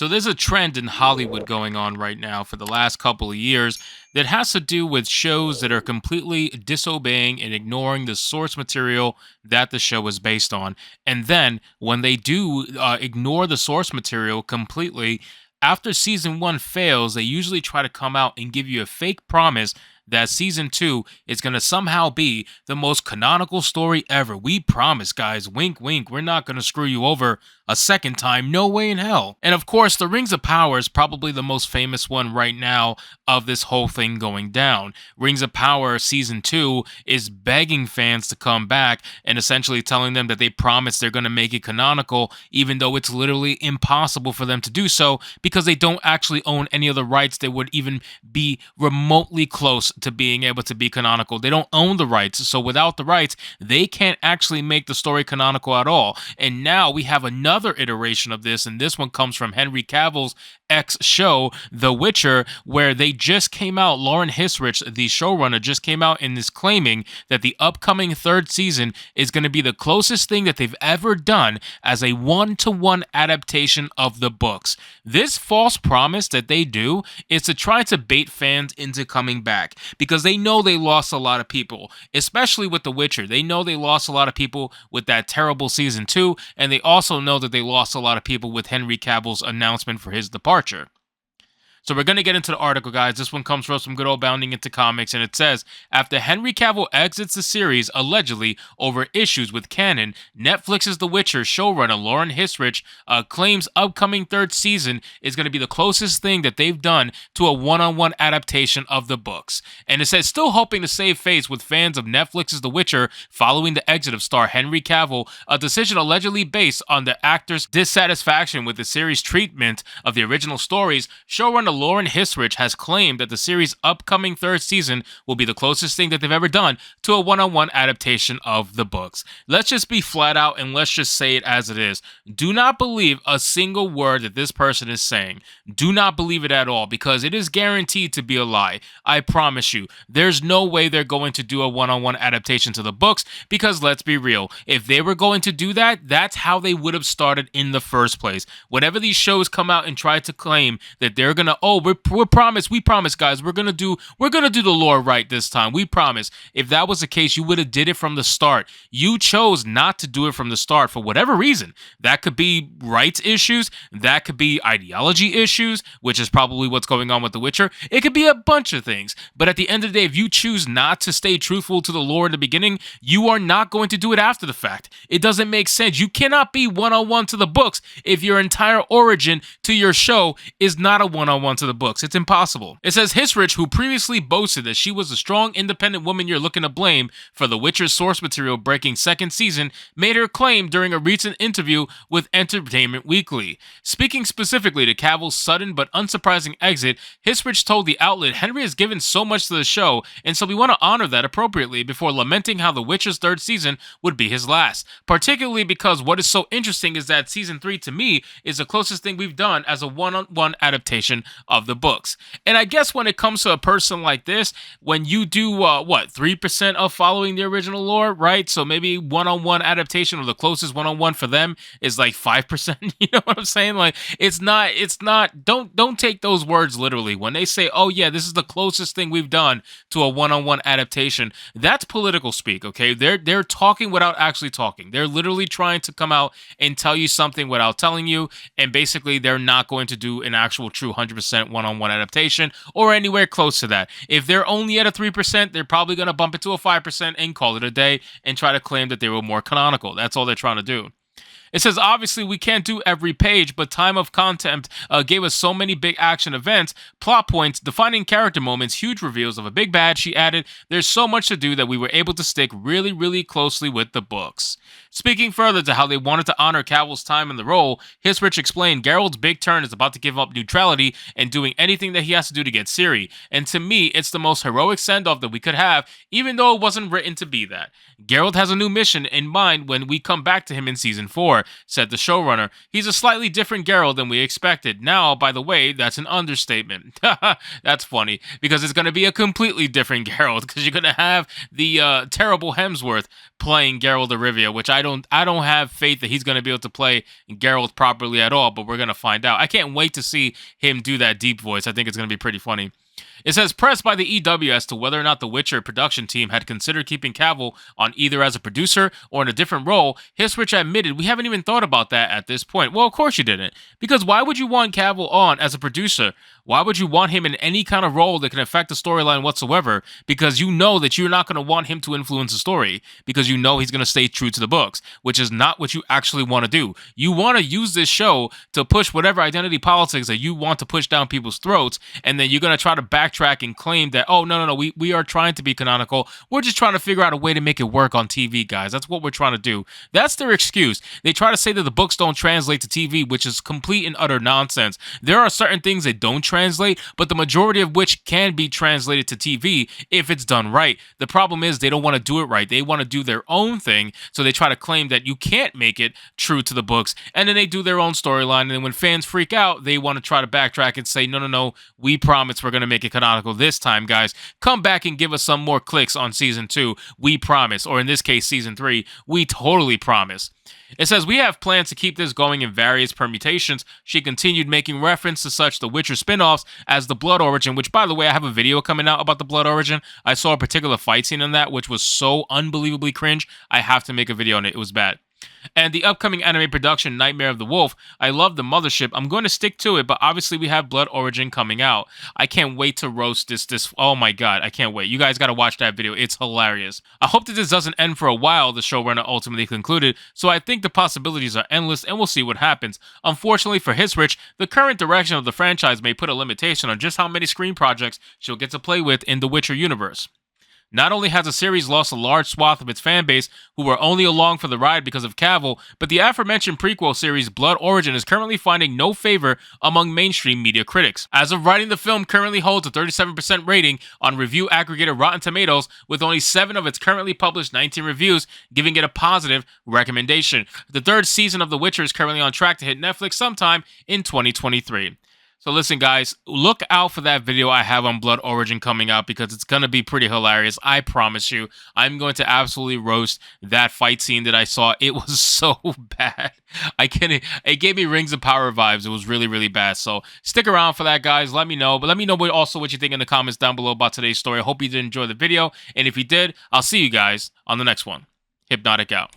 So there's a trend in Hollywood going on right now for the last couple of years that has to do with shows that are completely disobeying and ignoring the source material that the show is based on. And then when they do ignore the source material completely, after season one fails, they usually try to come out and give you a fake promise that season two is going to somehow be the most canonical story ever. We promise, guys. Wink, wink. We're not going to screw you over a second time. No way in hell. And of course, the Rings of Power is probably the most famous one right now of this whole thing going down. Rings of Power season 2 is begging fans to come back and essentially telling them that they promise they're going to make it canonical, even though it's literally impossible for them to do so because they don't actually own any of the rights that would even be remotely close to being able to be canonical. They don't own the rights, so without the rights, they can't actually make the story canonical at all. And now we have another iteration of this, and this one comes from Henry Cavill's X show, The Witcher, where they just came out. Lauren Hissrich, the showrunner, just came out and is claiming that the upcoming third season is going to be the closest thing that they've ever done as a one-to-one adaptation of the books. This false promise that they do is to try to bait fans into coming back because they know they lost a lot of people, especially with The Witcher. They know they lost a lot of people with that terrible season 2, and they also know that they lost a lot of people with Henry Cavill's announcement for his departure. So we're going to get into the article, guys. This one comes from some good old Bounding Into Comics, and it says, after Henry Cavill exits the series, allegedly over issues with canon, Netflix's The Witcher showrunner Lauren Hissrich claims upcoming third season is going to be the closest thing that they've done to a one-on-one adaptation of the books. And it says, still hoping to save face with fans of Netflix's The Witcher following the exit of star Henry Cavill, a decision allegedly based on the actor's dissatisfaction with the series' treatment of the original stories. Showrunner Lauren Hissrich has claimed that the series' upcoming third season will be the closest thing that they've ever done to a one-on-one adaptation of the books. Let's just be flat out and let's just say it as it is. Do not believe a single word that this person is saying. Do not believe it at all because it is guaranteed to be a lie. I promise you. There's no way they're going to do a one-on-one adaptation to the books because let's be real. If they were going to do that, that's how they would have started in the first place. Whenever these shows come out and try to claim that they're going to we promise, guys, we're gonna do the lore right this time. We promise. If that was the case, you would have did it from the start. You chose not to do it from the start for whatever reason. That could be rights issues. That could be ideology issues, which is probably what's going on with The Witcher. It could be a bunch of things. But at the end of the day, if you choose not to stay truthful to the lore in the beginning, you are not going to do it after the fact. It doesn't make sense. You cannot be one-on-one to the books if your entire origin to your show is not a one-on-one to the books. It's impossible. It says Hissrich, who previously boasted that she was a strong, independent woman you're looking to blame for The Witcher's source material breaking second season, made her claim during a recent interview with Entertainment Weekly. Speaking specifically to Cavill's sudden but unsurprising exit, Hissrich told the outlet, Henry has given so much to the show, and so we want to honor that appropriately, before lamenting how The Witcher's third season would be his last. Particularly because what is so interesting is that season 3 to me is the closest thing we've done as a one-on-one adaptation of the books. And I guess when it comes to a person like this, when you do 3% of following the original lore, right? So maybe one-on-one adaptation or the closest one-on-one for them is like 5%. You know what I'm saying? Like it's not don't take those words literally. When they say, "Oh yeah, this is the closest thing we've done to a one-on-one adaptation," that's political speak, okay? They're talking without actually talking. They're literally trying to come out and tell you something without telling you, and basically they're not going to do an actual true 100% one-on-one adaptation or anywhere close to that. If they're only at a 3%, they're probably going to bump it to a 5% and call it a day and try to claim that they were more canonical. That's all they're trying to do. It says, obviously, we can't do every page, but Time of Contempt gave us so many big action events, plot points, defining character moments, huge reveals of a big bad. She added, there's so much to do that we were able to stick really, really closely with the books. Speaking further to how they wanted to honor Cavill's time in the role, Hissrich explained, Geralt's big turn is about to give up neutrality and doing anything that he has to do to get Ciri. And to me, it's the most heroic send-off that we could have, even though it wasn't written to be that. Geralt has a new mission in mind when we come back to him in Season 4. start, said the showrunner. He's a slightly different Geralt than we expected. Now, by the way, that's an understatement. That's funny, because it's going to be a completely different Geralt, because you're going to have the terrible Hemsworth playing Geralt of Rivia, which I don't have faith that he's going to be able to play Geralt properly at all, but we're going to find out. I can't wait to see him do that deep voice. I think it's going to be pretty funny. It says, pressed by the EW as to whether or not the Witcher production team had considered keeping Cavill on either as a producer or in a different role, Hissrich admitted, we haven't even thought about that at this point. Well, of course you didn't. Because why would you want Cavill on as a producer? Why would you want him in any kind of role that can affect the storyline whatsoever? Because you know that you're not going to want him to influence the story. Because you know he's going to stay true to the books, which is not what you actually want to do. You want to use this show to push whatever identity politics that you want to push down people's throats, and then you're going to try to backtrack and claim that, oh, no, we are trying to be canonical. We're just trying to figure out a way to make it work on TV, guys. That's what we're trying to do. That's their excuse. They try to say that the books don't translate to TV, which is complete and utter nonsense. There are certain things that don't translate, but the majority of which can be translated to TV if it's done right. The problem is they don't want to do it right. They want to do their own thing, so they try to claim that you can't make it true to the books, and then they do their own storyline, and then when fans freak out, they want to try to backtrack and say, no, we promise we're going to make it canonical this time, guys. Come back and give us some more clicks on season 2. We promise. Or in this case, season 3. We totally promise. It says, we have plans to keep this going in various permutations. She continued, making reference to such The Witcher spin-offs as The Blood Origin, which, by the way, I have a video coming out about The Blood Origin. I saw a particular fight scene in that, which was so unbelievably cringe. I have to make a video on it. It was bad. And the upcoming anime production, Nightmare of the Wolf. I love the mothership. I'm going to stick to it, but obviously we have Blood Origin coming out. I can't wait to roast this. Oh my god, I can't wait. You guys got to watch that video. It's hilarious. I hope that this doesn't end for a while, the showrunner ultimately concluded, so I think the possibilities are endless, and we'll see what happens. Unfortunately for Hissrich, the current direction of the franchise may put a limitation on just how many screen projects she'll get to play with in the Witcher universe. Not only has the series lost a large swath of its fan base who were only along for the ride because of Cavill, but the aforementioned prequel series Blood Origin is currently finding no favor among mainstream media critics. As of writing, the film currently holds a 37% rating on review aggregator Rotten Tomatoes, with only 7 of its currently published 19 reviews giving it a positive recommendation. The 3rd season of The Witcher is currently on track to hit Netflix sometime in 2023. So listen, guys, look out for that video I have on Blood Origin coming out, because it's going to be pretty hilarious. I promise you. I'm going to absolutely roast that fight scene that I saw. It was so bad. It gave me Rings of Power vibes. It was really, really bad. So stick around for that, guys. Let me know. But let me know also what you think in the comments down below about today's story. I hope you did enjoy the video. And if you did, I'll see you guys on the next one. Hypnotic out.